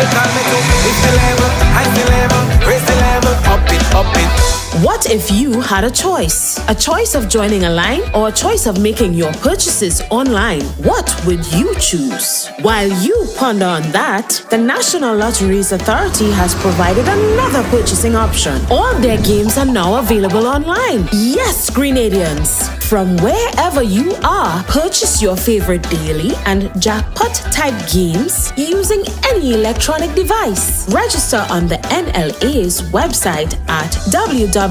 You call me to lift the level, high the level, raise the level, up it, up it. What if you had a choice? A choice of joining a line or a choice of making your purchases online? What would you choose? While you ponder on that, the National Lotteries Authority has provided another purchasing option. All their games are now available online. Yes, Grenadians! From wherever you are, purchase your favorite daily and jackpot type games using any electronic device. Register on the NLA's website at www.nla.gd.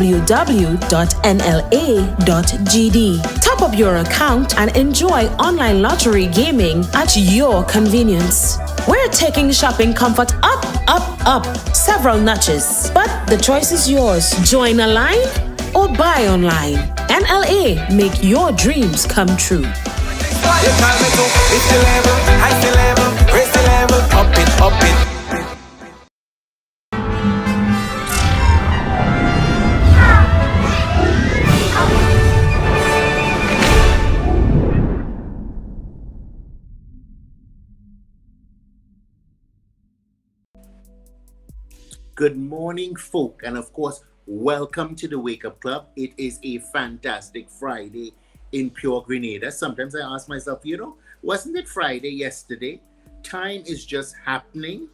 Top up your account and enjoy online lottery gaming at your convenience. We're taking shopping comfort up, up, up several notches. But the choice is yours. Join a line or buy online. NLA, make your dreams come true. You call me to lift the level, high the level, raise the level, up it, up it. Good morning, folk, and of course, welcome to the Wake Up Club. It is a fantastic Friday in pure Grenada. Sometimes I ask myself, wasn't it Friday yesterday? Time is just happening.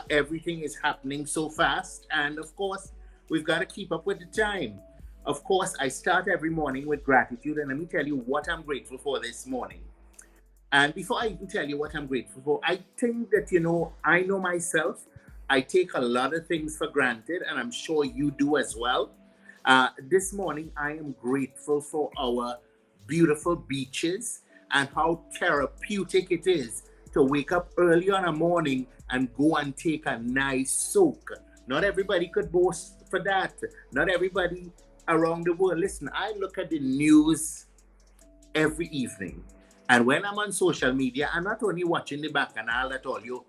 Everything is happening so fast, and of course, we've got to keep up with the time. Of course, I start every morning with gratitude, and let me tell you what I'm grateful for this morning. And before I even tell you what I'm grateful for, I think that, I know myself. I take a lot of things for granted, and I'm sure you do as well. This morning, I am grateful for our beautiful beaches and how therapeutic it is to wake up early on a morning and go and take a nice soak. Not everybody could boast for that. Not everybody around the world. Listen, I look at the news every evening. And when I'm on social media, I'm not only watching the bacchanal that all you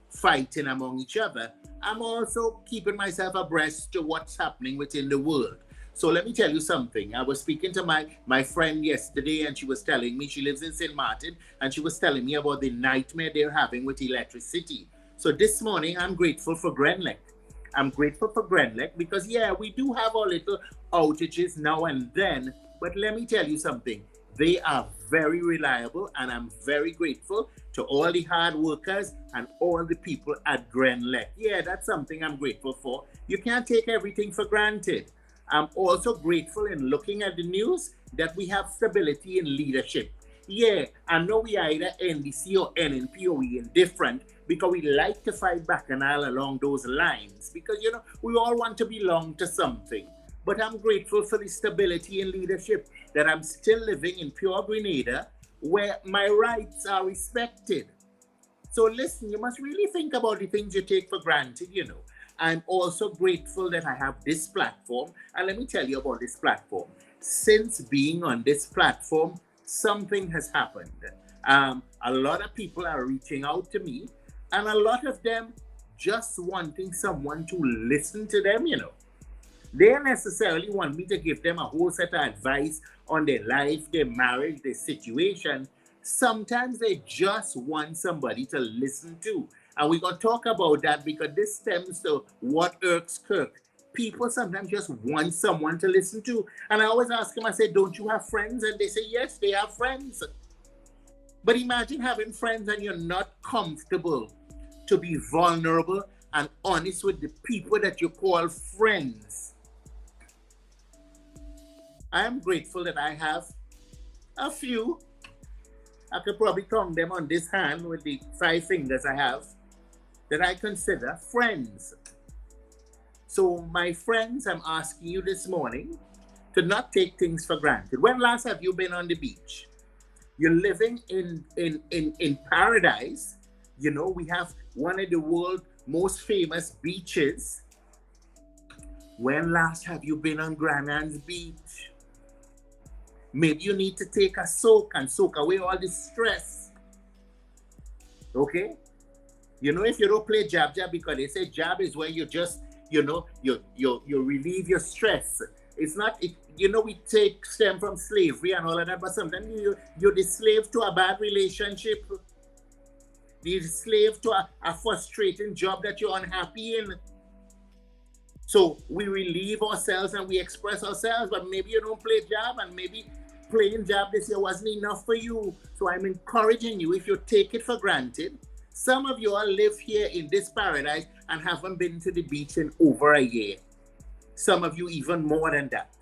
fighting among each other, I'm also keeping myself abreast to what's happening within the world. So let me tell you something. I was speaking to my friend yesterday, and she was telling me, she lives in St. Martin, and she was telling me about the nightmare they're having with electricity. So this morning, I'm grateful for Grenlec. I'm grateful for Grenlec because, we do have our little outages now and then, but let me tell you something. They are very reliable, and I'm very grateful to all the hard workers and all the people at Grenlec. That's something I'm grateful for. You can't take everything for granted. I'm also grateful in looking at the news that we have stability in leadership. I know we are either NDC or NNP or we indifferent because we like to fight bacchanal along those lines because, we all want to belong to something. But I'm grateful for the stability in leadership that I'm still living in pure Grenada where my rights are respected. So listen, you must really think about the things you take for granted, I'm also grateful that I have this platform. And let me tell you about this platform. Since being on this platform, something has happened. A lot of people are reaching out to me, and a lot of them just wanting someone to listen to them, They don't necessarily want me to give them a whole set of advice on their life, their marriage, their situation. Sometimes they just want somebody to listen to. And we're going to talk about that because this stems to what irks Kirk. People sometimes just want someone to listen to. And I always ask them, I say, don't you have friends? And they say, yes, they have friends. But imagine having friends and you're not comfortable to be vulnerable and honest with the people that you call friends. I am grateful that I have a few. I could probably count them on this hand with the 5 fingers I have that I consider friends. So my friends, I'm asking you this morning to not take things for granted. When last have you been on the beach? You're living in paradise. We have one of the world's most famous beaches. When last have you been on Granan's Beach? Maybe you need to take a soak and soak away all the stress. Okay? If you don't play jab because they say jab is where you just, you relieve your stress. It's not, we take stem from slavery and all of that, but sometimes you're the slave to a bad relationship. You're a slave to a frustrating job that you're unhappy in. So we relieve ourselves and we express ourselves, but maybe you don't play job, and maybe playing job this year wasn't enough for you. So I'm encouraging you, if you take it for granted, some of you all live here in this paradise and haven't been to the beach in over a year. Some of you even more than that.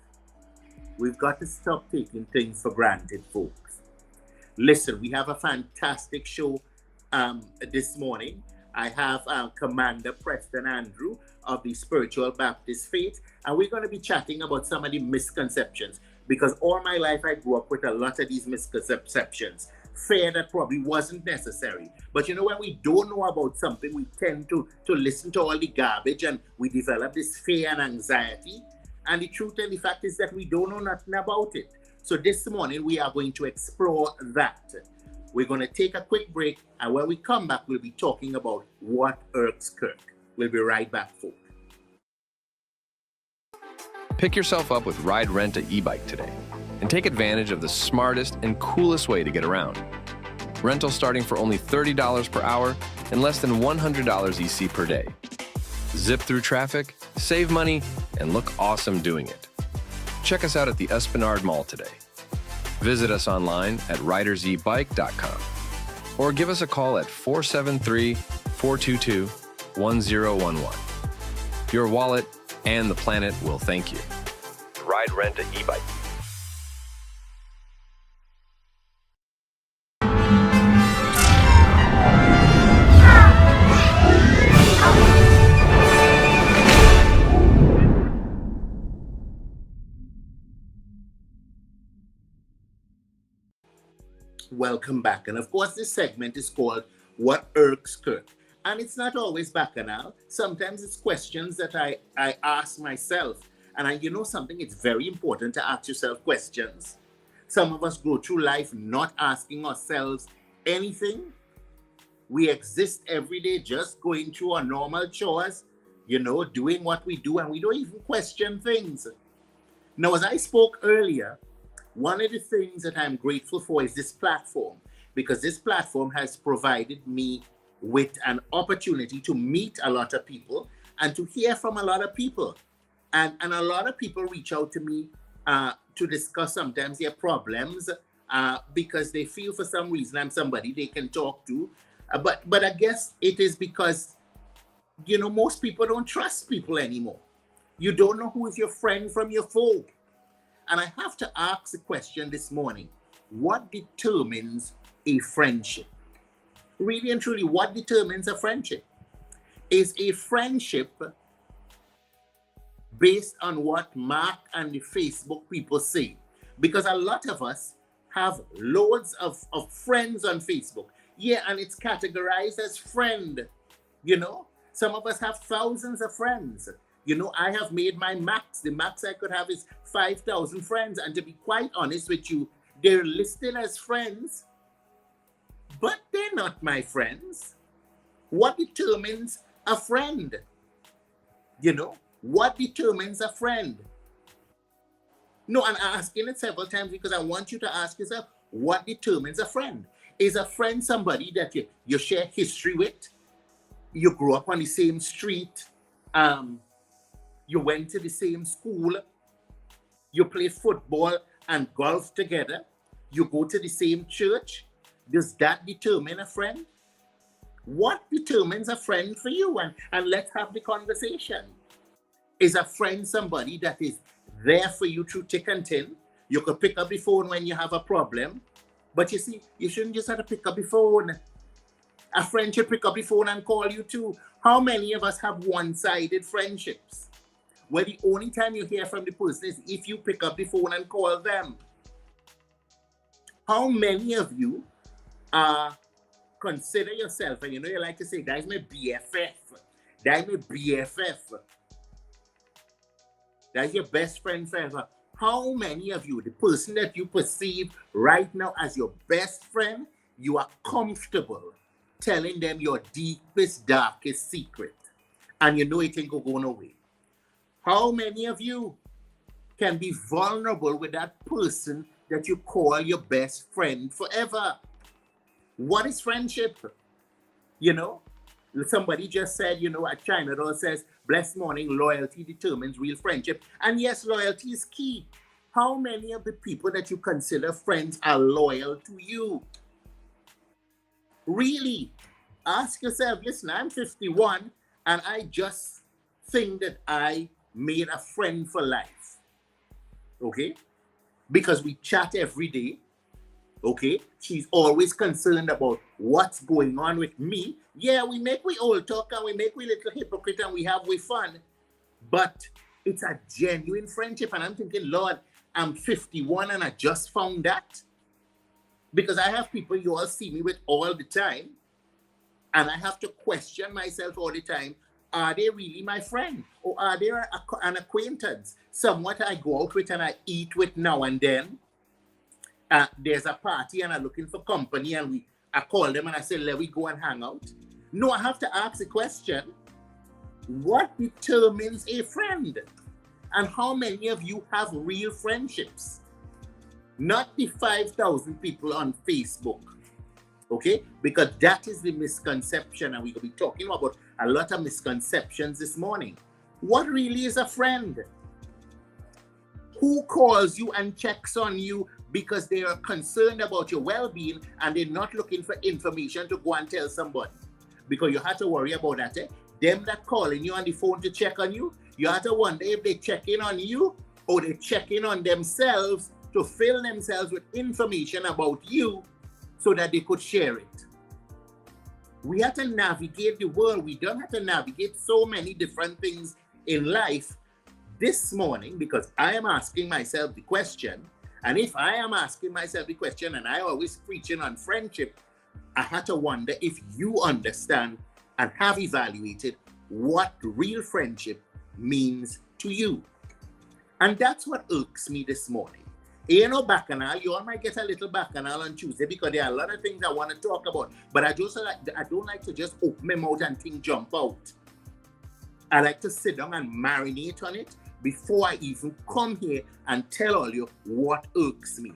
We've got to stop taking things for granted, folks. Listen, we have a fantastic show this morning. I have Commander Preston Andrew of the Spiritual Baptist Faith, and we're going to be chatting about some of the misconceptions, because all my life I grew up with a lot of these misconceptions. Fear that probably wasn't necessary. But you know, when we don't know about something, we tend to listen to all the garbage, and we develop this fear and anxiety. And the truth and the fact is that we don't know nothing about it. So this morning we are going to explore that. We're going to take a quick break, and when we come back, we'll be talking about what irks Kirk. We'll be right back, folks. Pick yourself up with Ride Rent a e-bike today and take advantage of the smartest and coolest way to get around. Rental starting for only $30 per hour and less than $100 EC per day. Zip through traffic, save money, and look awesome doing it. Check us out at the Esplanade Mall today. Visit us online at ridersebike.com or give us a call at 473-422-1011. Your wallet and the planet will thank you. Ride Rent a e-bike. Welcome back. And of course, this segment is called What Irks Kirk. And it's not always bacchanal. Sometimes it's questions that I ask myself. And you know something, it's very important to ask yourself questions. Some of us go through life not asking ourselves anything. We exist every day just going through our normal chores, you know, doing what we do, and we don't even question things. Now, as I spoke earlier, one of the things that I'm grateful for is this platform, because this platform has provided me with an opportunity to meet a lot of people and to hear from a lot of people. And a lot of people reach out to me to discuss sometimes their problems because they feel for some reason I'm somebody they can talk to. But I guess it is because, you know, most people don't trust people anymore. You don't know who is your friend from your foe. And I have to ask the question this morning, what determines a friendship? Really and truly, what determines a friendship? Is a friendship based on what Mark and the Facebook people say? Because a lot of us have loads of friends on Facebook. Yeah, and it's categorized as friend, you know? Some of us have thousands of friends. You know, I have made my max. The max I could have is 5,000 friends. And to be quite honest with you, they're listed as friends, but they're not my friends. What determines a friend? You know, what determines a friend? No, I'm asking it several times because I want you to ask yourself, what determines a friend? Is a friend somebody that you share history with? You grew up on the same street? You went to the same school, you play football and golf together, you go to the same church. Does that determine a friend? What determines a friend for you? And let's have the conversation. Is a friend somebody that is there for you through thick and thin? You could pick up the phone when you have a problem, but you see, you shouldn't just have to pick up the phone. A friend should pick up the phone and call you too. How many of us have one-sided friendships, where the only time you hear from the person is if you pick up the phone and call them? How many of you consider yourself, and you know you like to say, that's my BFF, that's my BFF, that's your best friend forever. How many of you, the person that you perceive right now as your best friend, you are comfortable telling them your deepest, darkest secret, and you know it ain't going away? How many of you can be vulnerable with that person that you call your best friend forever? What is friendship? You know, somebody just said, at China Doll says, blessed morning, loyalty determines real friendship. And yes, loyalty is key. How many of the people that you consider friends are loyal to you? Really? Ask yourself, listen, I'm 51 and I just think that I made a friend for life. Okay? Because we chat every day. Okay? She's always concerned about what's going on with me. Yeah, we old talk and we little hypocrite and we have fun. But it's a genuine friendship. And I'm thinking, Lord, I'm 51 and I just found that. Because I have people you all see me with all the time. And I have to question myself all the time. Are they really my friend? Or are they an acquaintance? Somewhat I go out with and I eat with now and then. There's a party and I'm looking for company and I call them and I say, let we go and hang out. No, I have to ask the question, what determines a friend? And how many of you have real friendships? Not the 5,000 people on Facebook. Okay? Because that is the misconception, and we're going to be talking about a lot of misconceptions this morning. What really is a friend? Who calls you and checks on you because they are concerned about your well-being and they're not looking for information to go and tell somebody? Because you have to worry about that. Them that calling you on the phone to check on you, you have to wonder if they check in on you or they check in on themselves to fill themselves with information about you so that they could share it. We have to navigate the world. We don't have to navigate so many different things in life this morning because I am asking myself the question. And if I am asking myself the question and I always preaching on friendship, I had to wonder if you understand and have evaluated what real friendship means to you. And that's what irks me this morning. Bacchanal, you all might get a little bacchanal on Tuesday because there are a lot of things I want to talk about. But I don't like to just open my mouth and things jump out. I like to sit down and marinate on it before I even come here and tell all you what irks me.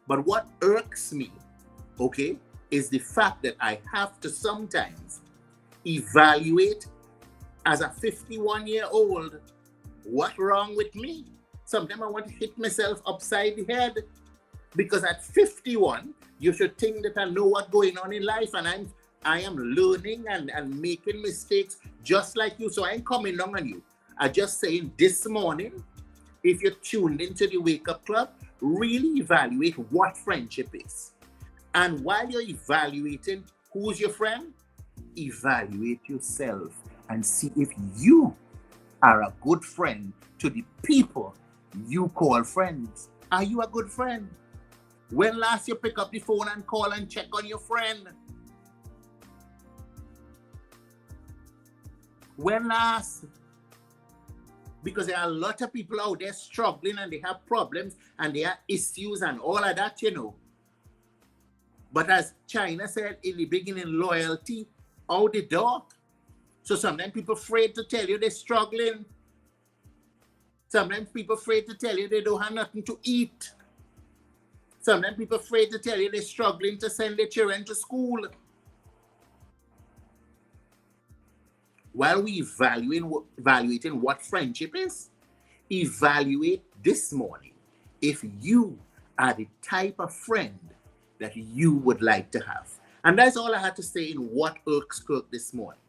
But what irks me, okay, is the fact that I have to sometimes evaluate as a 51-year-old what's wrong with me. Sometimes I want to hit myself upside the head because at 51, you should think that I know what's going on in life and I am learning and making mistakes just like you. So I ain't coming down on you. I'm just saying this morning, if you're tuned into the Wake Up Club, really evaluate what friendship is. And while you're evaluating who's your friend, evaluate yourself and see if you are a good friend to the people you call friends. Are you a good friend? When last you pick up the phone and call and check on your friend? When last? Because there are a lot of people out there struggling and they have problems and they have issues and all of that, But as China said in the beginning, loyalty out the door. So sometimes people afraid to tell you they're struggling. Sometimes people afraid to tell you they don't have nothing to eat. Sometimes people afraid to tell you they're struggling to send their children to school. While we evaluating what friendship is, evaluate this morning if you are the type of friend that you would like to have. And that's all I had to say in What Irks Kirk this morning.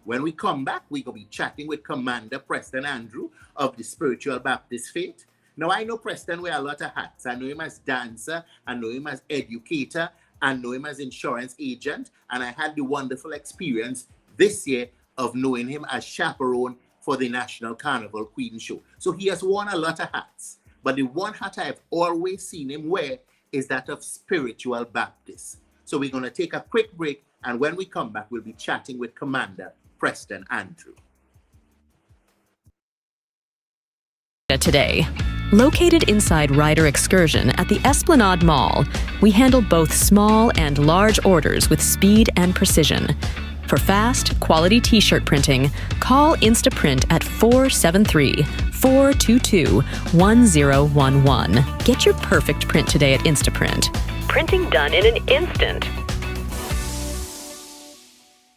When we come back, we're going to be chatting with Commander Preston Andrew of the Spiritual Baptist Faith. Now, I know Preston wear a lot of hats. I know him as dancer, I know him as educator, I know him as insurance agent, and I had the wonderful experience this year of knowing him as chaperone for the National Carnival Queen Show. So he has worn a lot of hats, but the one hat I've always seen him wear is that of Spiritual Baptist. So we're going to take a quick break, and when we come back, we'll be chatting with Commander Preston Andrew. Today. Located inside Ryder Excursion at the Esplanade Mall, we handle both small and large orders with speed and precision. For fast, quality t-shirt printing, call Instaprint at 473-422-1011. Get your perfect print today at Instaprint. 'Print. Printing done in an instant. 473-422-1011. Get your perfect print today at Instaprint. Printing done in an instant. 473-422-1011. Get your perfect print today at Instaprint. Printing done in an instant. 473-422-1011. Get your perfect print today at Instaprint. Printing done in an instant.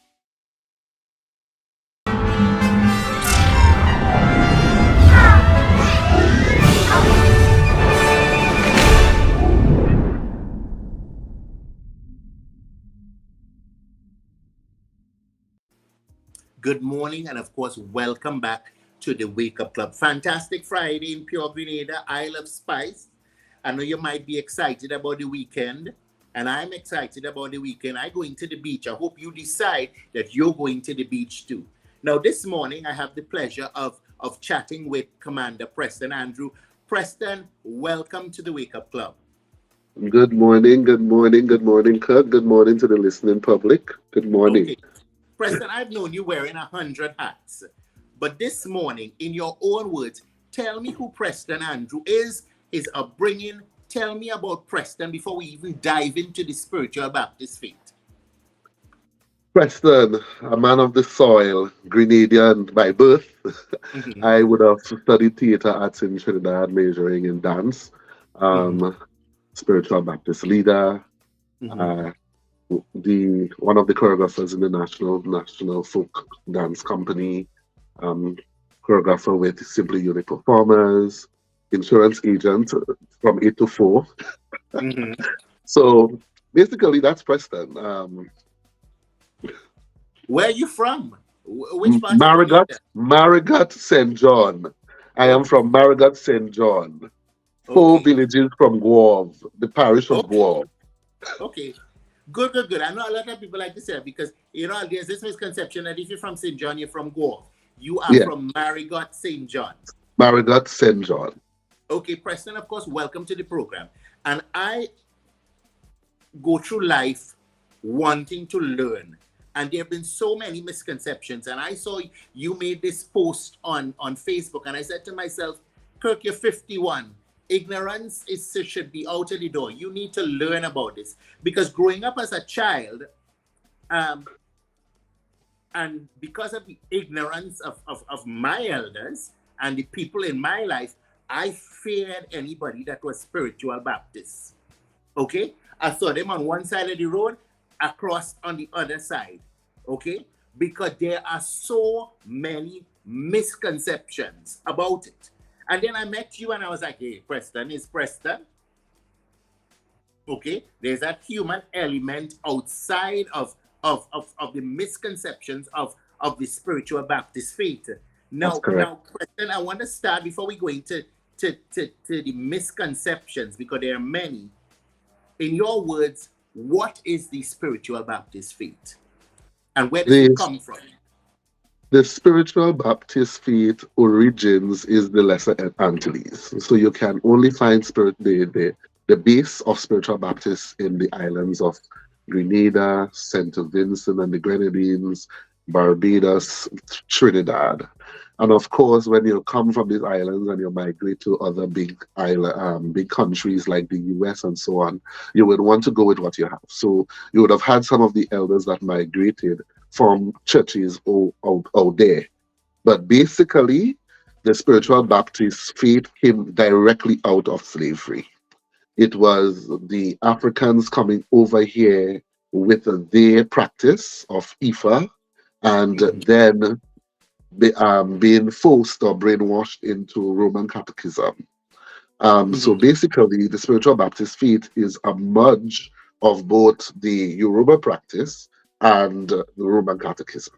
good morning, and of course, welcome back to the Wake Up Club. Fantastic Friday in Pure Grenada, Isle of Spice. I know you might be excited about the weekend, and I'm excited about the weekend. I'm going to the beach. I hope you decide that you're going to the beach too. Now, this morning, I have the pleasure of chatting with Commander Preston Andrew. Preston, welcome to the Wake Up Club. Good morning, Kirk. Good morning to the listening public. Good morning. Okay. Preston, I've known you wearing 100 hats, but this morning, in your own words, tell me who Preston Andrew is, his upbringing. Tell me about Preston before we even dive into the spiritual Baptist faith. Preston, a man of the soil, Grenadian by birth. Mm-hmm. I would have studied theater arts in Trinidad, majoring in dance. Spiritual Baptist leader. One of the choreographers in the National Folk Dance Company. Choreographer with Simply Unique Performers. Insurance agent from 8 to 4. So basically, that's Preston. Where are you from? Which part? Marigot, St. John. I am from Marigot, St. John. 4 villages from Guav, the parish of Guav. Okay. Good. I know a lot of people like to say that because, there's this misconception that if you're from St. John, you're from Guav. You are from Marigot, St. John. Marigot, St. John. Okay, Preston, of course, welcome to the program. And I go through life wanting to learn. And there have been so many misconceptions. And I saw you made this post on Facebook. And I said to myself, Kirk, you're 51. Ignorance should be out of the door. You need to learn about this. Because growing up as a child, and because of the ignorance of my elders and the people in my life, I feared anybody that was spiritual Baptist. Okay? I saw them on one side of the road, across on the other side. Okay? Because there are so many misconceptions about it. And then I met you and I was like, hey, Preston is Preston. Okay? There's that human element outside of the misconceptions of the spiritual Baptist faith. Now, Preston, I want to start before we go into the misconceptions, because there are many. In your words, what is the spiritual Baptist faith? And where does it come from? The spiritual Baptist faith origins is the Lesser Antilles. So you can only find the base of spiritual Baptists in the islands of Grenada, St. Vincent and the Grenadines, Barbados, Trinidad. And of course, when you come from these islands and you migrate to other big countries like the US and so on, you would want to go with what you have. So you would have had some of the elders that migrated from churches out there. But basically, the spiritual Baptist faith came directly out of slavery. It was the Africans coming over here with their practice of Ifa, and then being forced or brainwashed into Roman Catechism. So basically, the spiritual Baptist faith is a merge of both the Yoruba practice and the Roman Catechism.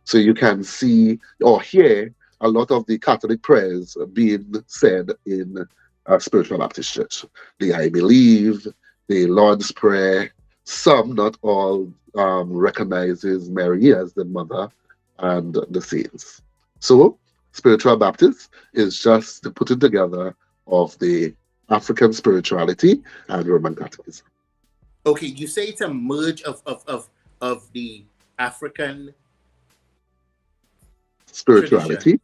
So you can see or hear a lot of the Catholic prayers being said in a spiritual Baptist church. The I believe, the Lord's Prayer, some, not all, recognizes Mary as the mother and the saints. So spiritual Baptist is just the putting together of the African spirituality and Roman Catechism. Okay, you say it's a merge of the African spirituality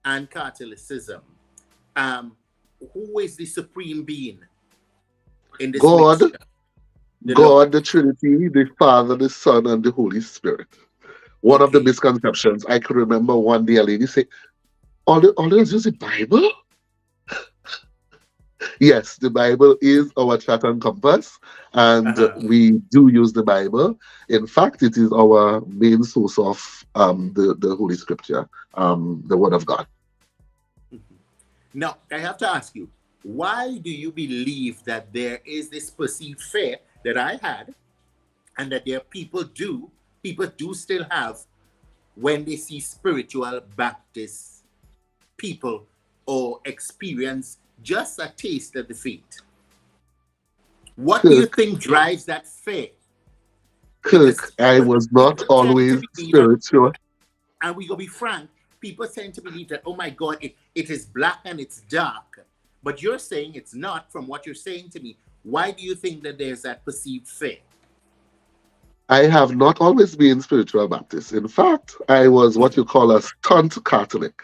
and Catholicism. Who is the supreme being in this God, mixture? the Trinity, the Father, the Son, and the Holy Spirit. One of the misconceptions, I could remember one day a lady say, all they use the Bible? Yes, the Bible is our chart and compass, and we do use the Bible. In fact, it is our main source of the Holy Scripture, the Word of God. Now, I have to ask you, why do you believe that there is this perceived fear that I had, and that there are people do still have when they see spiritual Baptist people or experience just a taste of the faith? What do you Kirk, think drives that fear? Because Kirk, I was not people tend to always believe, spiritual. and we gonna be frank, people tend to believe that, oh my God, it is black and it's dark. But you're saying it's not from what you're saying to me. Why do you think that there's that perceived fear? I have not always been spiritual Baptist. In fact, I was what you call a stunt Catholic,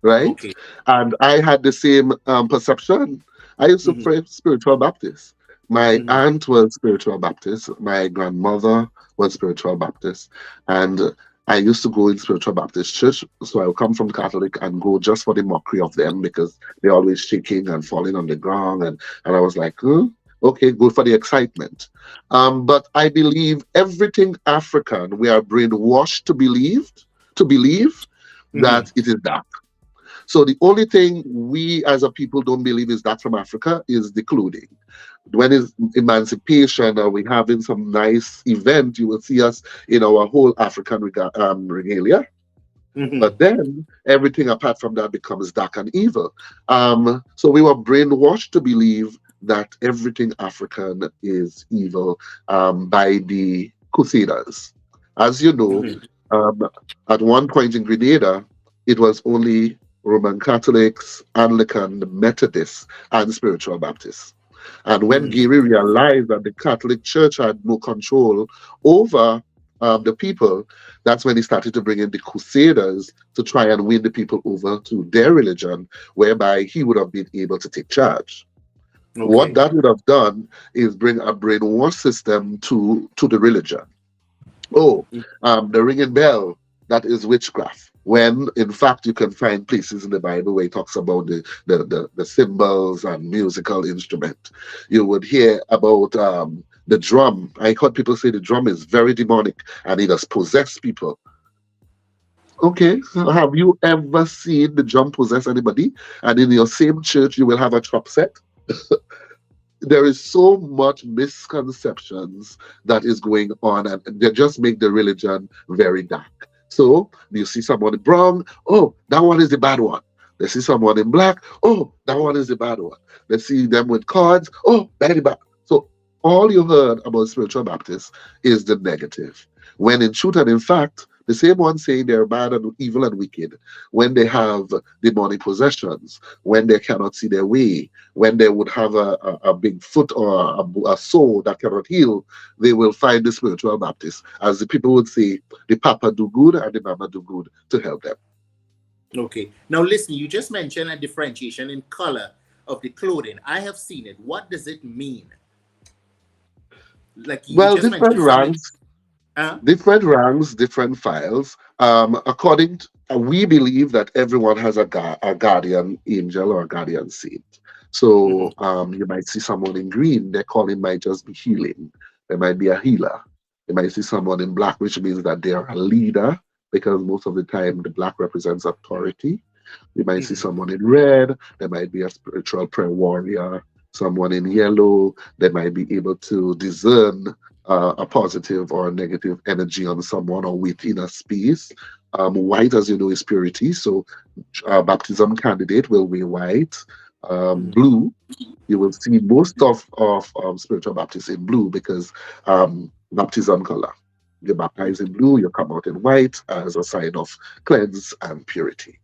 right? Okay. And I had the same perception. I used to Mhm. pray spiritual Baptist. My Mhm. aunt was spiritual Baptist. My grandmother was spiritual Baptist. And I used to go in spiritual Baptist church. So I would come from Catholic and go just for the mockery of them because they're always shaking and falling on the ground. And I was like, okay, good for the excitement. But I believe everything African, we are brainwashed to believe Mhm. that it is dark. So the only thing we as a people don't believe is that from Africa is the clothing. When it's emancipation or we having some nice event, you will see us in our whole African regalia. Mhm. But then everything apart from that becomes dark and evil. So we were brainwashed to believe that everything African is evil by the Crusaders. As you know, Mhm. um, at one point in Grenada, it was only Roman Catholics, Anglican, Methodists, and spiritual Baptists. And when Mhm. Geary realized that the Catholic Church had no control over the people, that's when he started to bring in the Crusaders to try and win the people over to their religion, whereby he would have been able to take charge. What Okay. that would have done is bring a brainwash system to the religion. Oh, the ringing bell, that is witchcraft. When in fact you can find places in the Bible where it talks about the symbols and musical instrument. You would hear about the drum. I heard people say the drum is very demonic and it does possess people. Okay, so have you ever seen the drum possess anybody? And in your same church you will have a trap set? There is so much misconceptions that is going on, and they just make the religion very dark. So you see someone in brown, oh, that one is the bad one. They see someone in black, oh, that one is the bad one. They see them with cards, oh, very bad. So all you heard about spiritual Baptists is the negative. When in truth and in fact, the same ones saying they're bad and evil and wicked, when they have demonic possessions, when they cannot see their way, when they would have a big foot or a soul that cannot heal, they will find the spiritual Baptist, as the people would say, the Papa do good and the Mama do good to help them. Okay. Now listen, you just mentioned a differentiation in color of the clothing. I have seen it. What does it mean? Like you Well, just mentioned some in, different ranks, different files. According to, we believe that everyone has a guardian angel or a guardian saint. So Mhm. you might see someone in green, their calling might just be healing. There might be a healer. You might see someone in black, which means that they are a leader, because most of the time the black represents authority. You might see Mhm. someone in red, there might be a spiritual prayer warrior. Someone in yellow, they might be able to discern a positive or a negative energy on someone or within a space. White, as you know, is purity. So baptism candidate will wear white. Mhm. Blue, you will see most of spiritual Baptists in blue because baptism color. You're baptized in blue, you come out in white as a sign of cleanse and purity.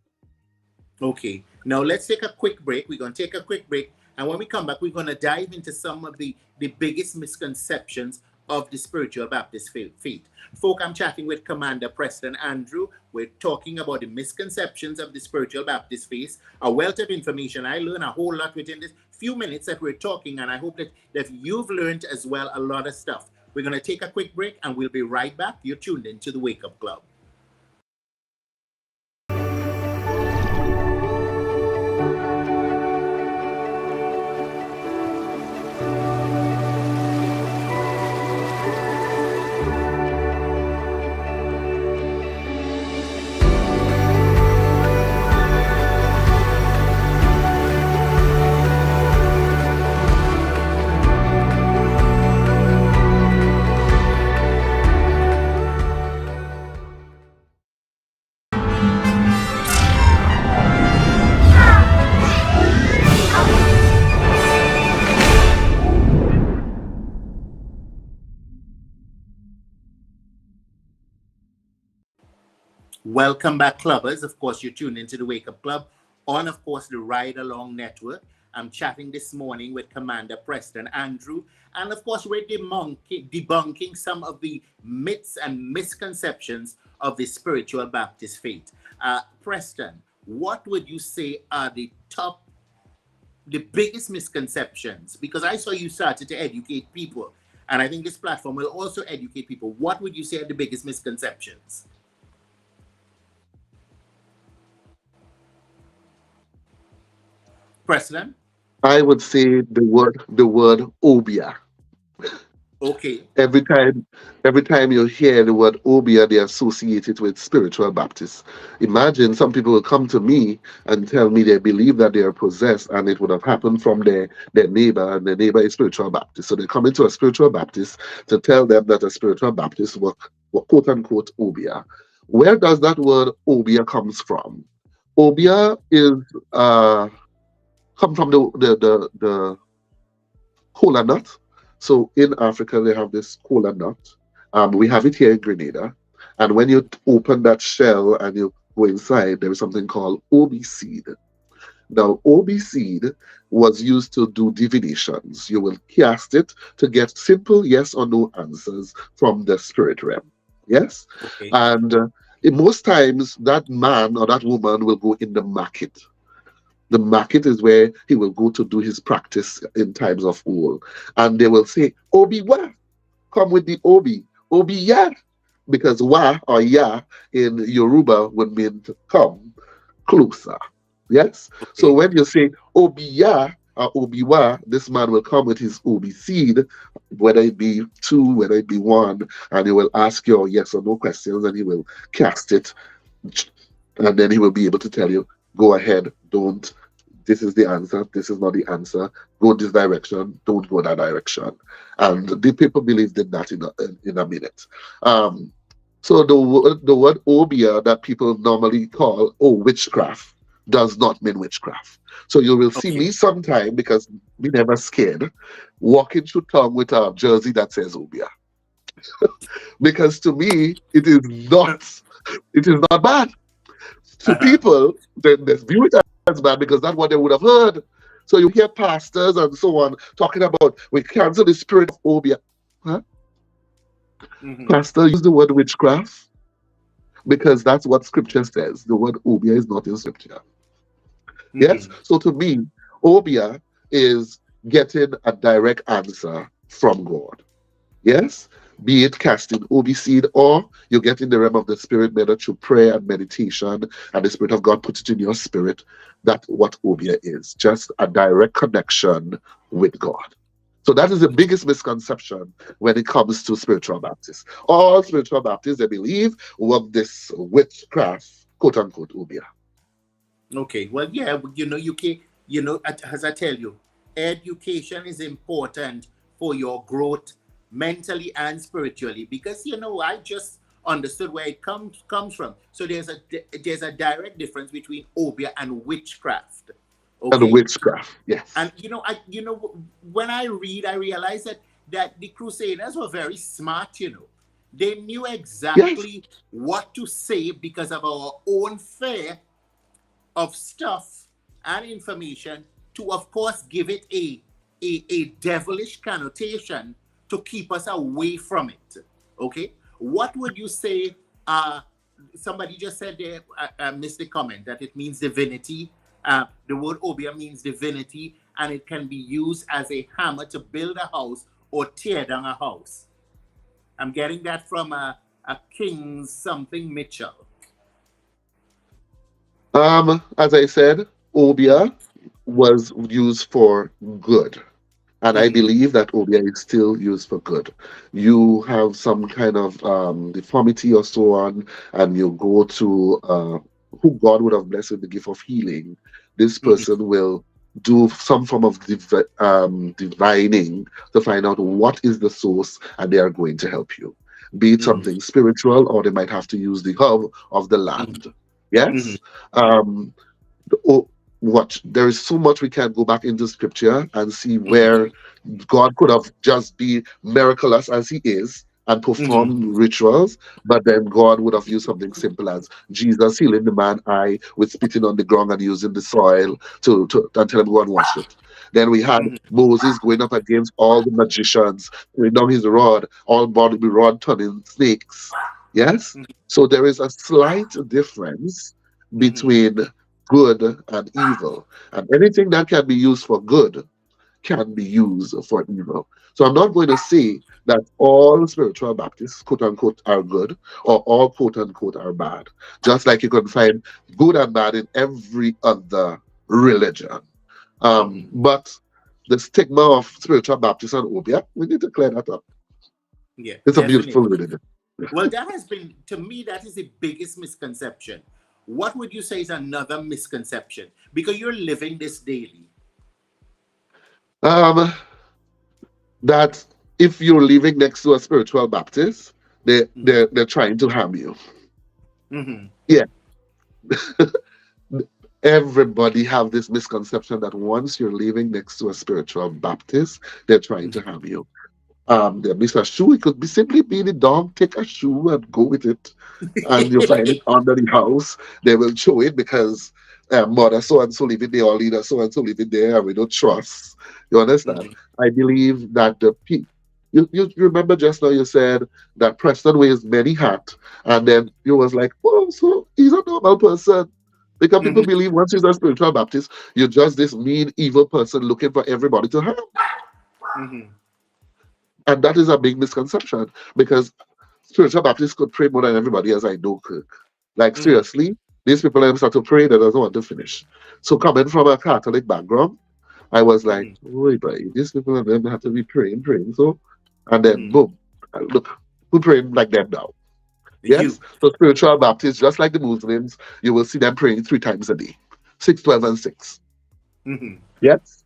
Okay. Now let's take a quick break. We're going to take a quick break. And when we come back, we're going to dive into some of the biggest misconceptions of the spiritual Baptist faith. Folk, I'm chatting with Commander Preston Andrew. We're talking about the misconceptions of the spiritual Baptist faith. A wealth of information. I learned a whole lot within this few minutes that we're talking, and I hope that you've learned as well a lot of stuff. We're going to take a quick break, and we'll be right back. You're tuned into the Wake Up Club. Welcome back, clubbers. Of course, you're tuned into the Wake Up Club on, of course, the Ride Along Network. I'm chatting this morning with Commander Preston Andrew. And of course, we're debunking some of the myths and misconceptions of the spiritual Baptist faith. Preston, what would you say are the biggest misconceptions? Because I saw you started to educate people, and I think this platform will also educate people. What would you say are the biggest misconceptions? President? I would say the word obia. Okay. Every time you hear the word obia, they associate it with spiritual Baptists. Imagine some people will come to me and tell me they believe that they are possessed, and it would have happened from their neighbor, and their neighbor is spiritual Baptist. So they come into a spiritual Baptist to tell them that a spiritual Baptist were quote unquote obia. Where does that word obia comes from? Obia is come from the kola nut. So in Africa, they have this kola nut. We have it here in Grenada. And when you open that shell and you go inside, there is something called obi seed. Now, obi seed was used to do divinations. You will cast it to get simple yes or no answers from the spirit realm. Yes? Okay. And most times, that man or that woman will go in the market. The market is where he will go to do his practice in times of old. And they will say, Obi wa, come with the Obi. Obi ya. Because wa or ya in Yoruba would mean to come closer. Yes? Okay. So when you say Obi ya or Obi wa, this man will come with his Obi seed, whether it be 2, whether it be 1, and he will ask you yes or no questions, and he will cast it. And then he will be able to tell you, go ahead, don't. This is the answer. This is not the answer. Go this direction. Don't go that direction. And the people believed in that in a minute. So the word obia that people normally call witchcraft does not mean witchcraft. So you will see me sometime, because we never scared, walking through town with a jersey that says obia. Because to me, it is not bad. To people, then they view it as bad because that's what they would have heard. So you hear pastors and so on talking about, we cancel the spirit of obia. Huh? Mm-hmm. Pastor, use the word witchcraft because that's what scripture says. The word obia is not in scripture. Mm-hmm. Yes? So to me, obia is getting a direct answer from God. Yes? Be it casting obi seed, or you get in the realm of the spirit, whether through prayer and meditation, and the Spirit of God puts it in your spirit. That's what obia is, just a direct connection with God. So that is the biggest misconception when it comes to spiritual Baptists. All spiritual Baptists, they believe, of this witchcraft, quote unquote, obia. Okay, well, yeah, you can, as I tell you, education is important for your growth mentally and spiritually, because I just understood where it comes from. So there's a direct difference between obia and witchcraft. Okay? And witchcraft, yes. And when I read, I realize that the Crusaders were very smart. They knew exactly what to say because of our own fear of stuff and information, to of course give it a devilish connotation to keep us away from it. Okay, what would you say? Somebody just said there, I missed the comment, that it means divinity. The word obia means divinity, and it can be used as a hammer to build a house or tear down a house. I'm getting that from a King something Mitchell. As I said, obia was used for good. And I believe that obia is still used for good. You have some kind of deformity or so on, and you go to who God would have blessed with the gift of healing. This person will do some form of divining to find out what is the source, and they are going to help you. Be it something spiritual, or they might have to use the herb of the land. Yes? There is so much we can go back into scripture and see where God could have just be miraculous as he is, and perform rituals, but then God would have used something simple as Jesus healing the man's eye with spitting on the ground and using the soil to and tell him go and wash it. Then we had Moses going up against all the magicians, throwing down his rod, all body with rod turning snakes. Yes? So there is a slight difference between good and evil. And anything that can be used for good can be used for evil. So I'm not going to say that all spiritual Baptists, quote unquote, are good or all quote unquote are bad. Just like you can find good and bad in every other religion. But the stigma of spiritual Baptists and Obia, we need to clear that up. Yeah, it's a definitely. beautiful religion. Well, that has been, to me, that is the biggest misconception. What would you say is another misconception? Because you're living this daily. That if you're living next to a spiritual Baptist, they're trying to harm you. Yeah. Everybody have this misconception that once you're living next to a spiritual Baptist, they're trying to harm you. There miss a shoe, it could be simply be the dog, take a shoe and go with it. And you find it under the house. They will show it because mother so and so living there, or leader so and so living there, and we don't trust. You understand? I believe that the people. You remember just now you said that Preston wears many hats, and then you was like, oh, so he's a normal person. Because people believe once you're a spiritual Baptist, you're just this mean, evil person looking for everybody to harm. And that is a big misconception, because spiritual Baptists could pray more than everybody else I know, Kirk. Like, seriously, these people have started to pray, they doesn't want to finish. So coming from a Catholic background, I was like, oh, boy, these people and them have to be praying. So, and then boom, look, who praying like them now? Yes, so spiritual Baptists, just like the Muslims, you will see them praying 3 times a day, 6, 12, and 6. Yes,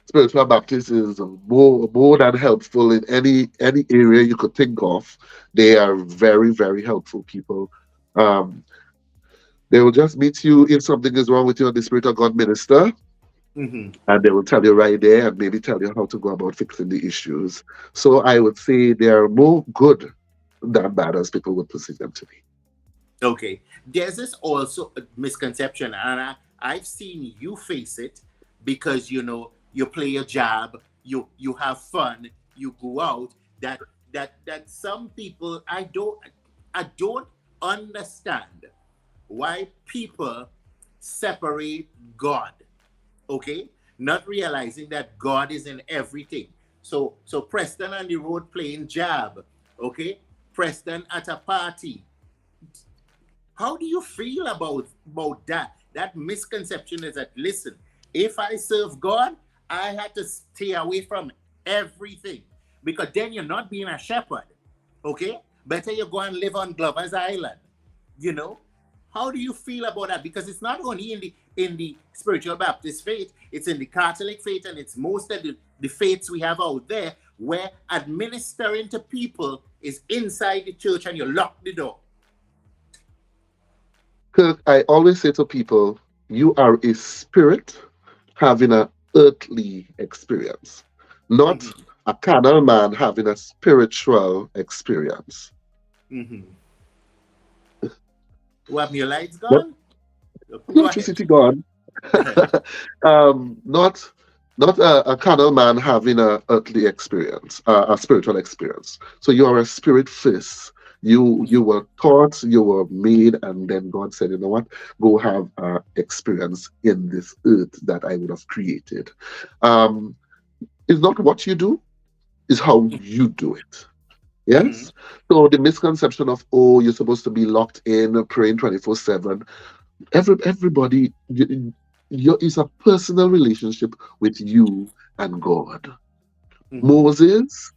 spiritual Baptist is more than helpful in any area you could think of. They are very, very helpful people. They will just meet you if something is wrong with you on the Spirit of God minister, and they will tell you right there and maybe tell you how to go about fixing the issues. So I would say they are more good than bad as people would perceive them to be. Okay. There's this also a misconception, and I've seen you face it, because you play your job, you have fun, you go out, that some people, I don't understand why people separate God. Okay? Not realizing that God is in everything. So Preston on the road playing jab, okay? Preston at a party. How do you feel about that? That misconception is that, listen, if I serve God, I had to stay away from everything, because then you're not being a shepherd. Okay? Better you go and live on Glover's Island. How do you feel about that? Because it's not only in the spiritual Baptist faith, it's in the Catholic faith, and it's most of the faiths we have out there, where administering to people is inside the church and you lock the door. Kirk, I always say to people, you are a spirit having an earthly experience, not a carnal man having a spiritual experience. What, your lights gone? Electricity gone. Not a carnal man having an earthly experience, a spiritual experience. So you are a spirit first. You were taught, you were made, and then God said, you know what? Go have an experience in this earth that I would have created. It's not what you do, it's how you do it. Yes? So the misconception of, oh, you're supposed to be locked in, praying 24/7. Everybody, it's a personal relationship with you and God. Moses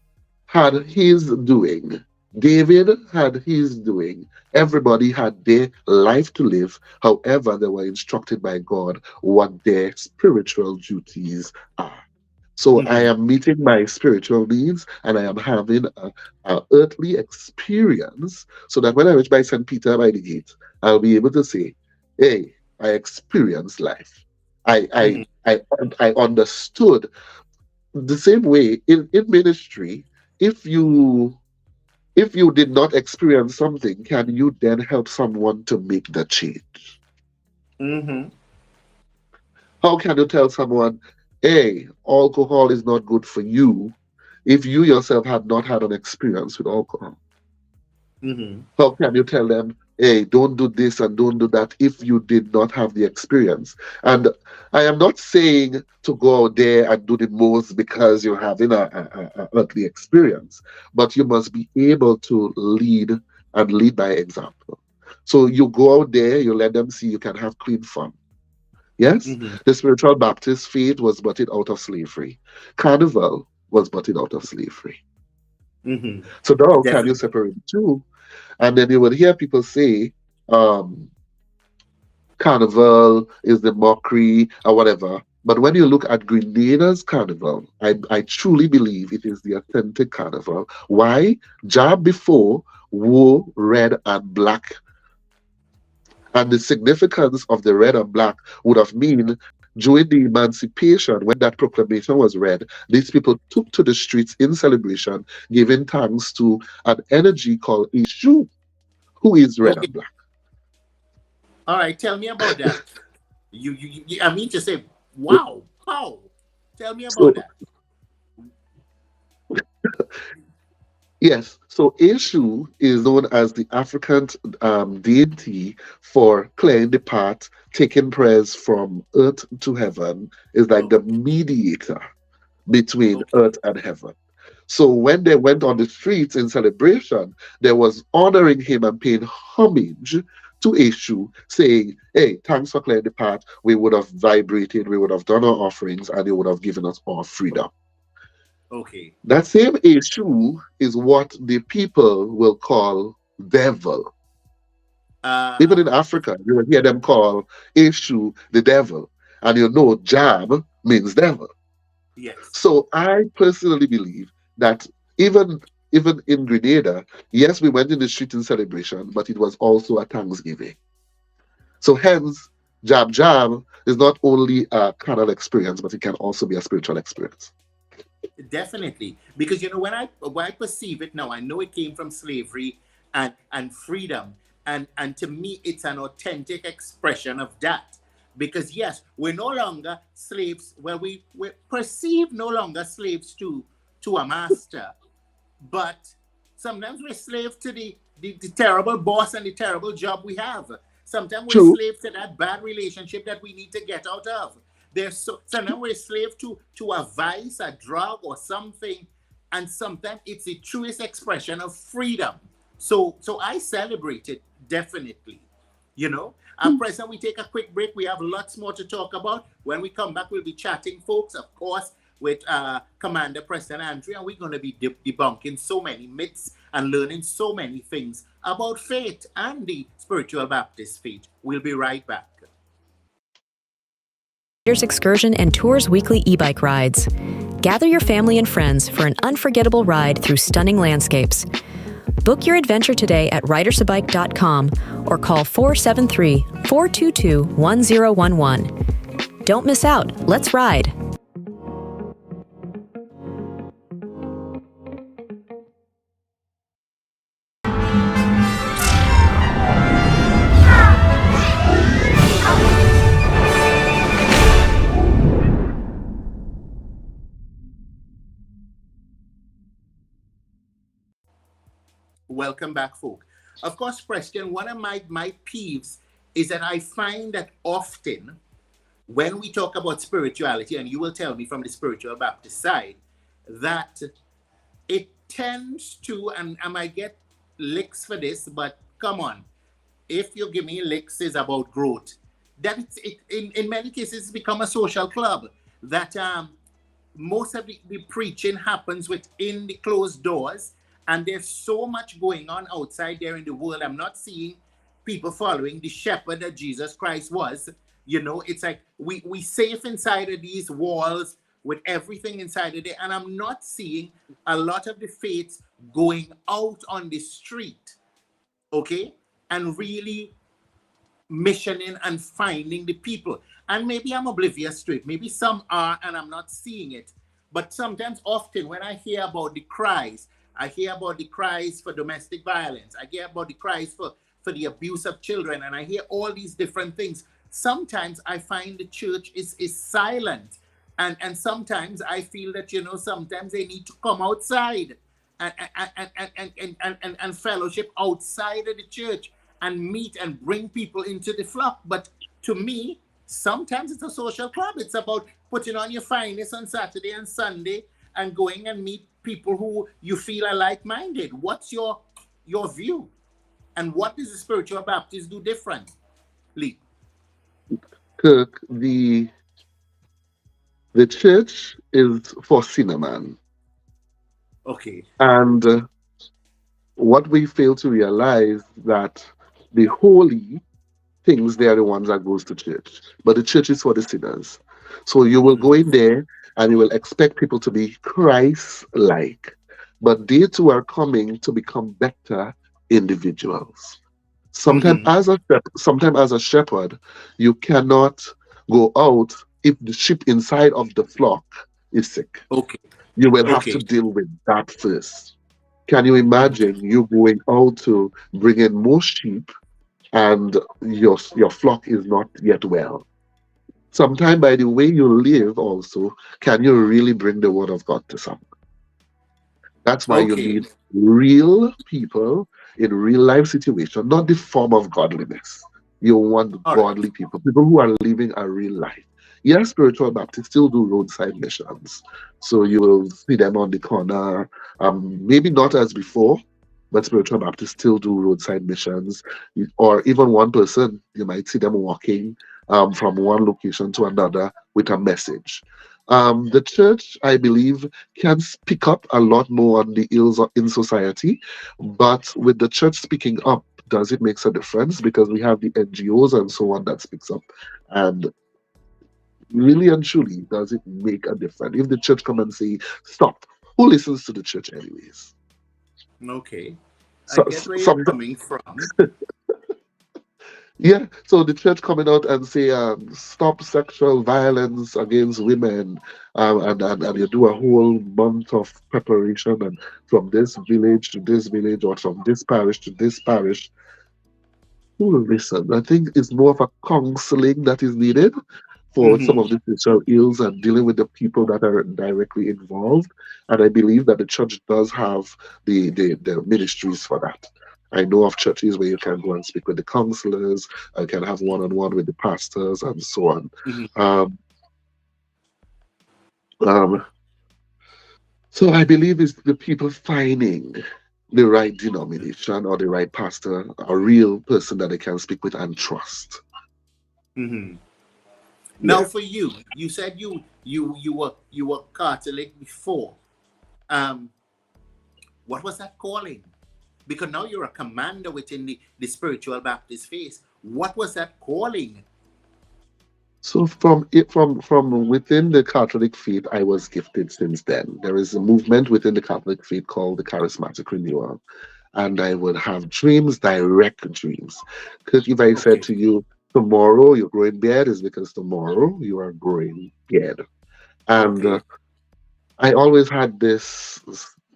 had his doing. David had his doing. Everybody had their life to live. However, they were instructed by God what their spiritual duties are. So I am meeting my spiritual needs, and I am having an earthly experience, so that when I reach by St. Peter by the gate, I'll be able to say, hey, I experienced life. I understood the same way in ministry. If you if you did not experience something, can you then help someone to make the change? Mm-hmm. How can you tell someone, hey, alcohol is not good for you if you yourself had not had an experience with alcohol? Mm-hmm. How can you tell them, hey, don't do this and don't do that if you did not have the experience? And I am not saying to go out there and do the most because you're having a earthly experience, but you must be able to lead and lead by example. So you go out there, you let them see you can have clean fun. Yes, Mm-hmm. the spiritual Baptist faith was butted out of slavery. Carnival was butted out of slavery. Mm-hmm. So now can you Definitely. separate the two? And then you would hear people say, um, Carnival is the mockery or whatever. But when you look at Grenada's Carnival, I truly believe it is the authentic Carnival. Why? Job before wore red and black. And the significance of the red and black would have mean during the emancipation, when that proclamation was read, these people took to the streets in celebration, giving thanks to an energy called Ishu, who is red Okay. and black. All right. Tell me about that. I mean to say, wow. How? Tell me about So that. yes, so Eshu is known as the African deity for clearing the path, taking prayers from earth to heaven, is like the Okay. mediator between Okay. earth and heaven. So when they went on the streets in celebration, there was honoring him and paying homage to Eshu, saying, hey, thanks for clearing the path. We would have vibrated, we would have done our offerings, and he would have given us our freedom. Okay. That same issue is what the people will call devil. Even in Uh, Africa, you will hear them call issue the devil. And you know, Jab means devil. yes. So I personally believe that even even in Grenada, yes, we went in the street in celebration, but it was also a Thanksgiving. So hence, Jab Jab is not only a carnal experience, but it can also be a spiritual experience. Definitely, because when I perceive it now, I know it came from slavery and freedom, and to me, it's an authentic expression of that. Because yes, we're no longer slaves. Well, we perceive no longer slaves to a master, but sometimes we're slave to the terrible boss and the terrible job we have. Sometimes we're True. slave to that bad relationship that we need to get out of. Sometimes we're slave to a vice, a drug, or something, and sometimes it's the truest expression of freedom. So I celebrate it definitely. You know, at present, we take a quick break. We have lots more to talk about. When we come back, we'll be chatting, folks, of course, with Commander Preston Andrew, and we're going to be debunking so many myths and learning so many things about faith and the spiritual Baptist faith. We'll be right back. Riders Excursion and Tours weekly e-bike rides. Gather your family and friends for an unforgettable ride through stunning landscapes. Book your adventure today at ridersabike.com or call 473-422-1011. Don't miss out. Let's ride. Welcome back, folk. Of course, Preston, one of my peeves is that I find that often when we talk about spirituality, and you will tell me from the spiritual Baptist side, that it tends to, and I might get licks for this, but come on, if you give me licks is about growth, that in many cases it's become a social club, that most of the preaching happens within the closed doors, and there's so much going on outside there in the world. I'm not seeing people following the shepherd that Jesus Christ was. You know, it's like we safe inside of these walls with everything inside of it, and I'm not seeing a lot of the faiths going out on the street, okay, and really missioning and finding the people. And maybe I'm oblivious to it. Maybe some are, and I'm not seeing it. But sometimes, often, when I hear about the cries I hear about the cries for domestic violence. I hear about the cries for the abuse of children, and I hear all these different things. Sometimes I find the church is silent. And sometimes I feel that, sometimes they need to come outside and fellowship outside of the church and meet and bring people into the flock. But to me, sometimes it's a social club. It's about putting on your finest on Saturday and Sunday and going and meet people who you feel are like-minded. What's your view? And what does the Spiritual Baptist do differently? Kirk, the church is for sinner man. Okay. And what we fail to realize that the holy things, they are the ones that goes to church. But the church is for the sinners. So you will go in there and you will expect people to be Christ-like. But they too are coming to become better individuals. Sometimes as a shepherd, you cannot go out if the sheep inside of the flock is sick. Okay. You will have to deal with that first. Can you imagine you going out to bring in more sheep and your flock is not yet well? Sometimes by the way you live also, can you really bring the word of God to someone? That's why you need real people in real life situation, not the form of godliness. You want godly people who are living a real life. Yes, Spiritual Baptists still do roadside missions. So you will see them on the corner, maybe not as before, but Spiritual Baptists still do roadside missions. Or even one person, you might see them walking from one location to another with a message. The church, I believe, can speak up a lot more on the ills in society, but with the church speaking up, does it make a difference? Because we have the NGOs and so on that speaks up. And really and truly, does it make a difference? If the church come and say, stop, who listens to the church anyways? Okay. So, I get where you're coming from. Yeah, so the church coming out and say, stop sexual violence against women, and you do a whole month of preparation, and from this village to this village, or from this parish to this parish. Who will listen? I think it's more of a counseling that is needed for some of the sexual ills and dealing with the people that are directly involved. And I believe that the church does have the ministries for that. I know of churches where you can go and speak with the counselors, you can have one-on-one with the pastors, and so on. So I believe it's the people finding the right denomination or the right pastor, a real person that they can speak with and trust. Now, for you, you said you were Catholic before. What was that calling? Because now you're a commander within the Spiritual Baptist faith. What was that calling? So from within the Catholic faith, I was gifted since then. There is a movement within the Catholic faith called the Charismatic Renewal. And I would have dreams, direct dreams. Because if I said to you, tomorrow you're growing beard, is because tomorrow you are growing beard. And I always had this,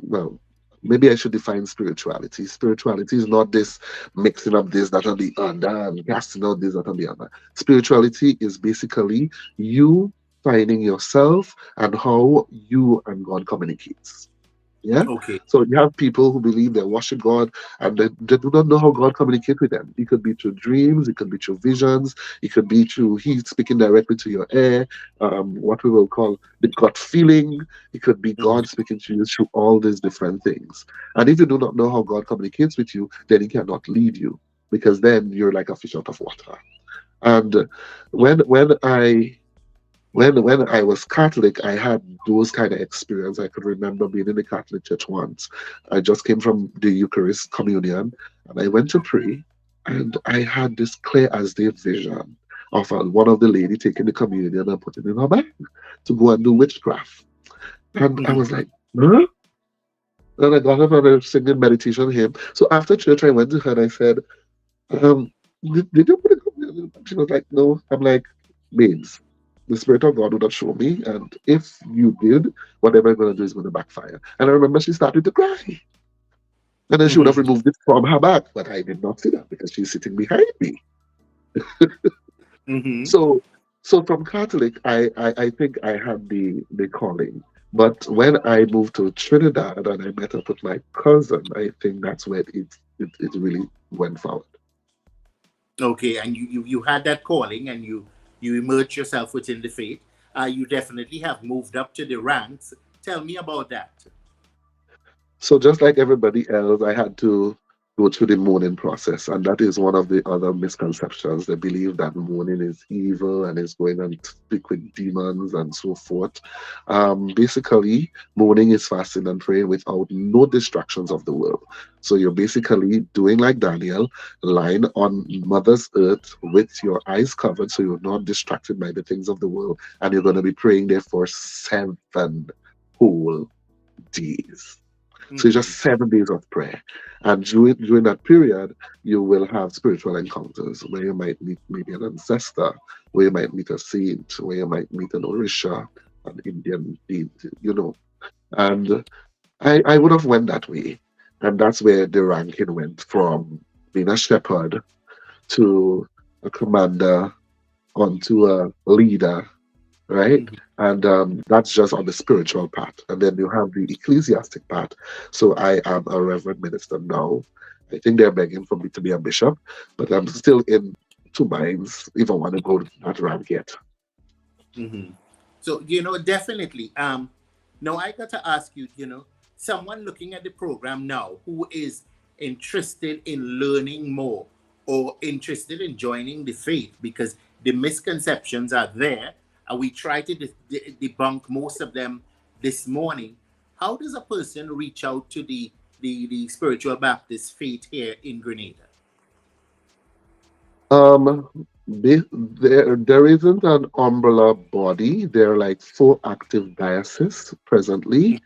well, maybe I should define spirituality. Spirituality is not this mixing up this, that, and the other, and casting out this, that, and the other. Spirituality is basically you finding yourself and how you and God communicates. Yeah. So you have people who believe they worship God and they do not know how God communicates with them. It could be through dreams, it could be through visions, it could be through He speaking directly to your ear, what we will call the gut feeling. It could be God speaking to you through all these different things. And if you do not know how God communicates with you, then He cannot lead you, because then you're like a fish out of water. And when I was Catholic, I had those kind of experience. I could remember being in the Catholic Church once. I just came from the Eucharist communion, and I went to pray, and I had this clear as day vision of one of the lady taking the communion and putting it in her bag to go and do witchcraft. And I was like, huh? And I got up and I was singing meditation hymn. So after church, I went to her and I said, did you put a communion? She was like, no. I'm like, babes, the Spirit of God would have shown me. And if you did, whatever you're going to do is going to backfire. And I remember she started to cry. And then she would have removed it from her back. But I did not see that because she's sitting behind me. So from Catholic, I think I had the calling. But when I moved to Trinidad and I met up with my cousin, I think that's where it really went forward. Okay, and you had that calling and you immersed yourself within the faith. You definitely have moved up to the ranks. Tell me about that. So just like everybody else, I had to go through the mourning process, and that is one of the other misconceptions. They believe that mourning is evil and is going and speak with demons and so forth. Basically, mourning is fasting and praying without no distractions of the world. So you're basically doing like Daniel, lying on Mother's Earth with your eyes covered so you're not distracted by the things of the world, and you're going to be praying there for 7 whole days. So it's just 7 days of prayer. And during that period, you will have spiritual encounters where you might meet maybe an ancestor, where you might meet a saint, where you might meet an Orisha, an Indian deity, And I would have went that way. And that's where the ranking went from being a shepherd to a commander onto a leader, right? And that's just on the spiritual part. And then you have the ecclesiastic part. So I am a reverend minister now. I think they're begging for me to be a bishop, but I'm still in 2 minds if I want to go to that rank yet. So, definitely. Now I got to ask you, someone looking at the program now who is interested in learning more or interested in joining the faith, because the misconceptions are there. We try to debunk most of them this morning. How does a person reach out to the Spiritual Baptist faith here in Grenada? There isn't an umbrella body. There are like 4 active dioceses presently.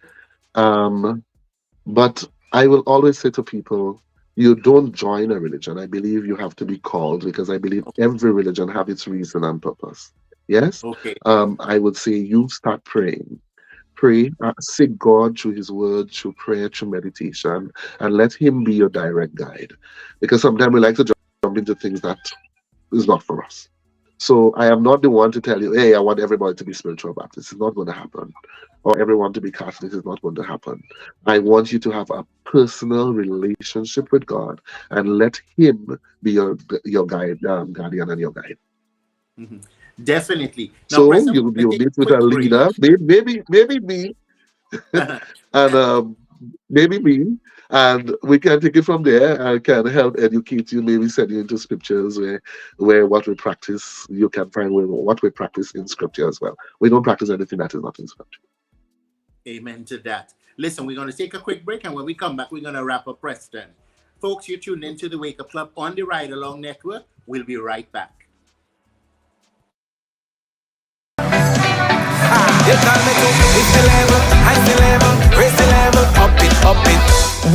But I will always say to people, you don't join a religion. I believe you have to be called, because I believe every religion has its reason and purpose. Yes. Okay. I would say you start praying. Pray, seek God through His Word, through prayer, through meditation, and let Him be your direct guide. Because sometimes we like to jump into things that is not for us. So I am not the one to tell you, hey, I want everybody to be spiritual Baptist. It's not going to happen. Or everyone to be Catholic. It's not going to happen. I want you to have a personal relationship with God and let Him be your guide, guardian, and your guide. Definitely. Now, so you'll meet with a leader, maybe me, and maybe me, and we can take it from there and can help educate you, maybe send you into scriptures where what we practice, you can find what we practice in scripture as well. We don't practice anything that is not in scripture. Amen to that. Listen, we're going to take a quick break, and when we come back, we're going to wrap up Preston. Folks, you're tuned into the Wake Up Club on the Ride Along Network. We'll be right back. You call me to it's the level, high the level, raise the level, up it.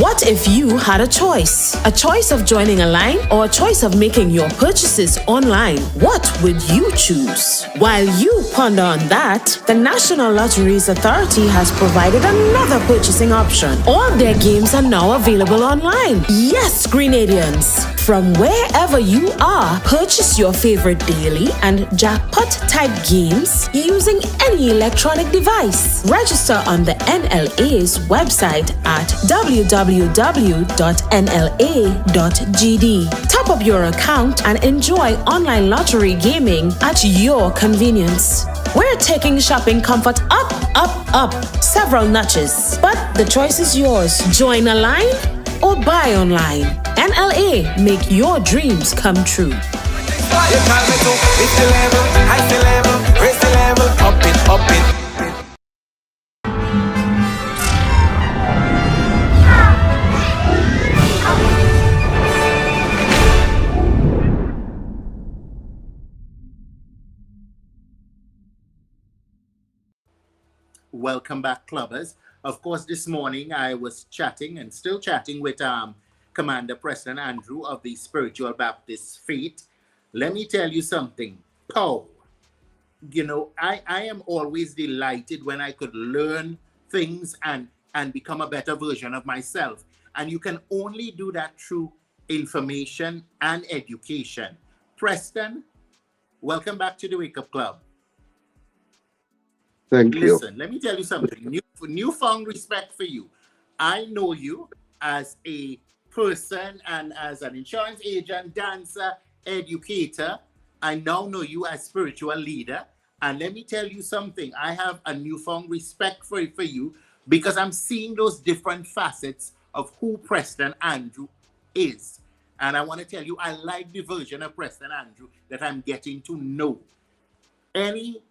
What if you had a choice? A choice of joining a line or a choice of making your purchases online? What would you choose? While you ponder on that, the National Lotteries Authority has provided another purchasing option. All their games are now available online. Yes, Grenadians! From wherever you are, purchase your favorite daily and jackpot type games using any electronic device. Register on the NLA's website at www.nla.gd. Top up your account and enjoy online lottery gaming at your convenience. We're taking shopping comfort up several notches. But the choice is yours. Join a line or buy online. NLA, make your dreams come true. You call me to it's the level, high the level, raise the level, up it. Welcome back, clubbers. Of course, this morning I was chatting and still chatting with Commander Preston Andrew of the Spiritual Baptist Faith. Let me tell you something. Pow! I am always delighted when I could learn things and become a better version of myself. And you can only do that through information and education. Preston, welcome back to the Wake Up Club. Thank you. Listen, let me tell you something. Newfound respect for you. I know you as a person and as an insurance agent, dancer, educator. I now know you as spiritual leader. And let me tell you something. I have a newfound respect for you because I'm seeing those different facets of who Preston Andrew is. And I want to tell you, I like the version of Preston Andrew that I'm getting to know. Any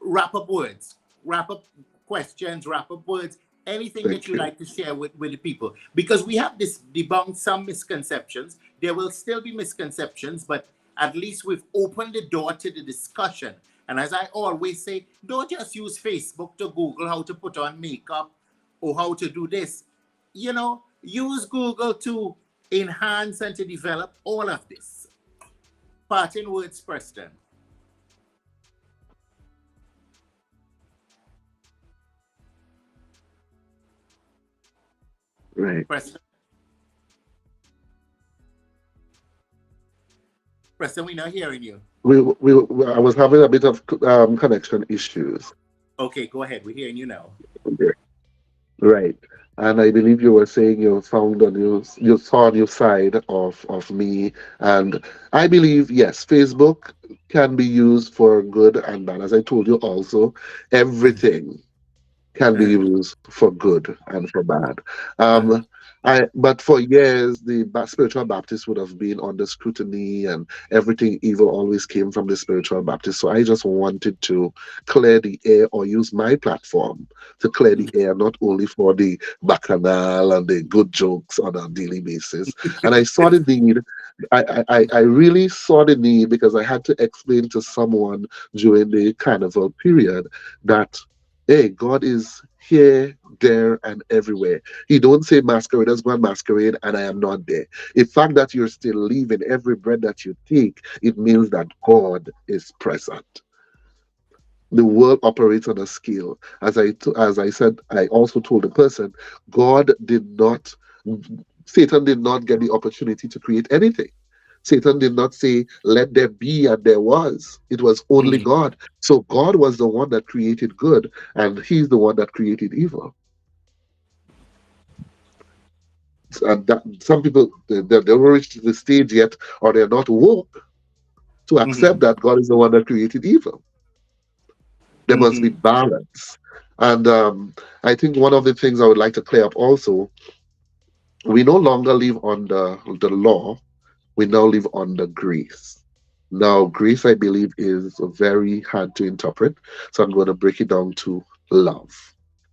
wrap-up words, wrap-up questions, wrap-up words, anything that you like to share with the people? Because we have debunked some misconceptions. There will still be misconceptions, but at least we've opened the door to the discussion. And as I always say, don't just use Facebook to Google how to put on makeup or how to do this. Use Google to enhance and to develop all of this. Parting words, Preston. Right. Preston, we're not hearing you. I was having a bit of connection issues. Okay, go ahead. We're hearing you now. Okay. Right. And I believe you were saying you saw a new side of me. And I believe, yes, Facebook can be used for good and bad. As I told you also, everything can be used for good and for bad. But for years, the spiritual Baptist would have been under scrutiny, and everything evil always came from the spiritual Baptist. So I just wanted to clear the air, or use my platform to clear the air, not only for the bacchanal and the good jokes on a daily basis. And I saw the need. I really saw the need because I had to explain to someone during the carnival period that, hey, God is here, there, and everywhere. He don't say masqueraders go and masquerade and I am not there. The fact that you're still living, every breath that you take, it means that God is present. The world operates on a scale. As I said, I also told the person, Satan did not get the opportunity to create anything. Satan did not say, let there be, and there was. It was only God. So God was the one that created good, and he's the one that created evil. And some people, they don't reach the stage yet, or they're not woke to accept that God is the one that created evil. There must be balance. And I think one of the things I would like to clear up also, we no longer live under the law. We now live under grace. Now, grace, I believe, is very hard to interpret. So I'm going to break it down to love.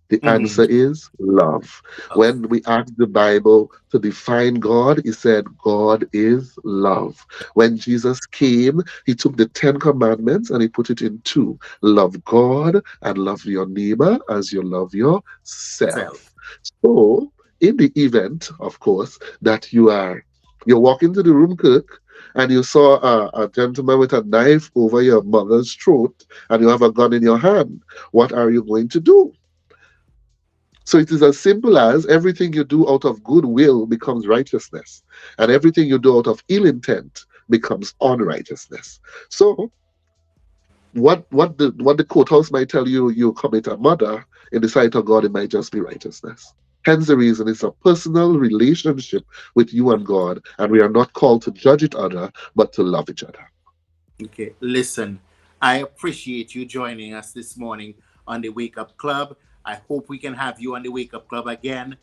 The answer is love. When we asked the Bible to define God, it said God is love. When Jesus came, he took the 10 commandments and he put it in 2. Love God and love your neighbor as you love yourself. So, in the event, of course, that you walk into the room, Kirk, and you saw a gentleman with a knife over your mother's throat and you have a gun in your hand, what are you going to do? So it is as simple as everything you do out of goodwill becomes righteousness, and everything you do out of ill intent becomes unrighteousness. So what the courthouse might tell you, you commit a murder, in the sight of God, it might just be righteousness. Hence the reason it's a personal relationship with you and God, and we are not called to judge each other, but to love each other. Okay, listen, I appreciate you joining us this morning on the Wake Up Club. I hope we can have you on the Wake Up Club again.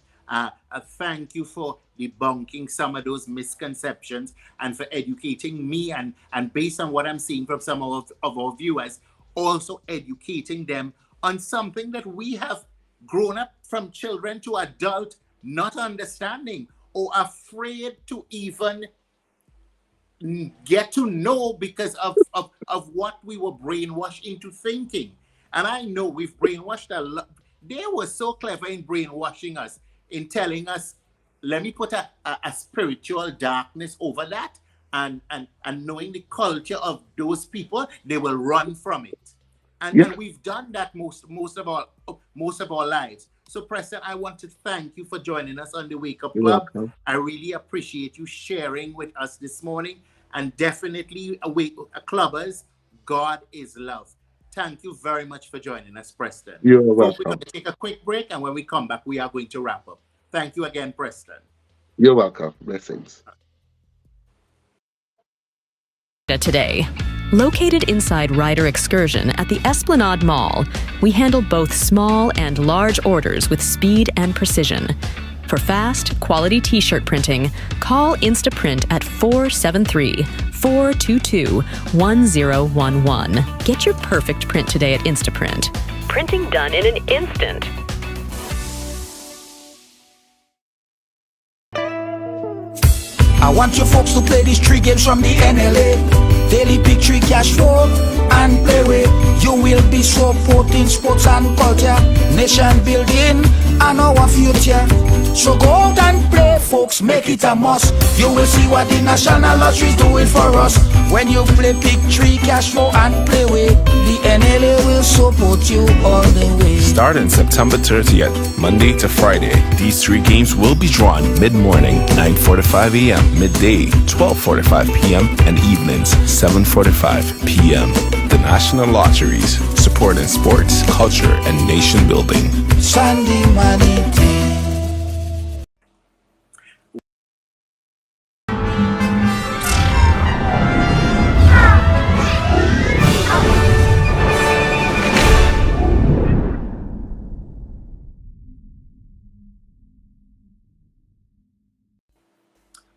Thank you for debunking some of those misconceptions and for educating me and based on what I'm seeing from some of our viewers, also educating them on something that we have grown up from children to adult not understanding or afraid to even get to know because of what we were brainwashed into thinking. And I know we've brainwashed a lot. They were so clever in brainwashing us, in telling us, let me put a spiritual darkness over that, and knowing the culture of those people, they will run from it. And, Yeah. and we've done that most of our lives. So Preston, I want to thank you for joining us on the Wake Up You're Club. welcome. I really appreciate you sharing with us this morning, and definitely clubbers, God is love. Thank you very much for joining us, Preston. You're Folks, we're welcome. going to take a quick break, and when we come back, we are going to wrap up. Thank you again, Preston. You're welcome. Blessings. Today. Located inside Ryder Excursion at the Esplanade Mall, we handle both small and large orders with speed and precision. For fast, quality t-shirt printing, call Instaprint at 473-422-1011. Get your perfect print today at Instaprint. Printing done in an instant. I want you folks to play these 3 games from the NLA. Daily Pick 3 Cash Flow and Play With. You will be supporting sports and culture, nation building and our future. So go out and play, folks, make it a must. You will see what the National Lottery is doing for us. When you play Pick 3 Cash Flow and Play With, the NLA will support you all the way. Starting September 30th, Monday to Friday, these 3 games will be drawn mid-morning, 9:45 a.m., midday, 12:45 p.m., and evenings, 7:45 p.m. The National Lotteries, supporting sports, culture, and nation building. Sandy Money Day.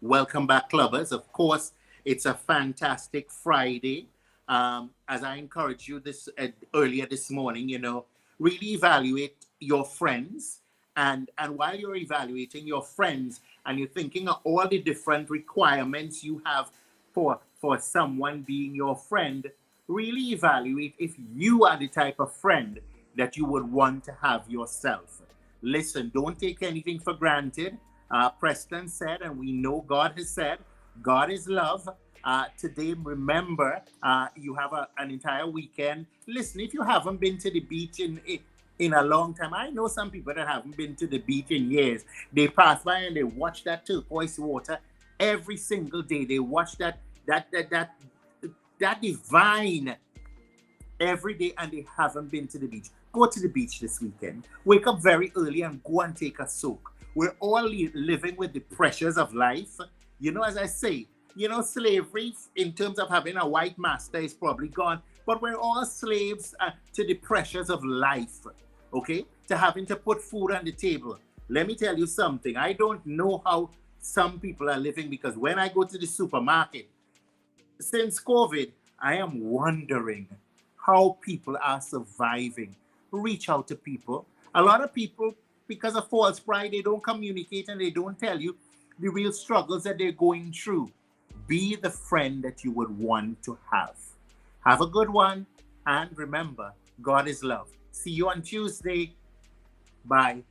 Welcome back, clubbers. Of course, it's a fantastic Friday. As I encouraged you earlier this morning, really evaluate your friends. And while you're evaluating your friends and you're thinking of all the different requirements you have for someone being your friend, really evaluate if you are the type of friend that you would want to have yourself. Listen, don't take anything for granted. Preston said, and we know God has said, God is love. Today, remember, you have an entire weekend. Listen, if you haven't been to the beach in a long time, I know some people that haven't been to the beach in years. They pass by and they watch that turquoise water every single day. They watch that divine every day, and they haven't been to the beach. Go to the beach this weekend. Wake up very early and go and take a soak. We're all living with the pressures of life. As I say, slavery in terms of having a white master is probably gone, but we're all slaves to the pressures of life, okay? To having to put food on the table. Let me tell you something. I don't know how some people are living, because when I go to the supermarket, since COVID, I am wondering how people are surviving. Reach out to people. A lot of people, because of false pride, they don't communicate and they don't tell you the real struggles that they're going through. Be the friend that you would want to have. Have a good one. And remember, God is love. See you on Tuesday. Bye.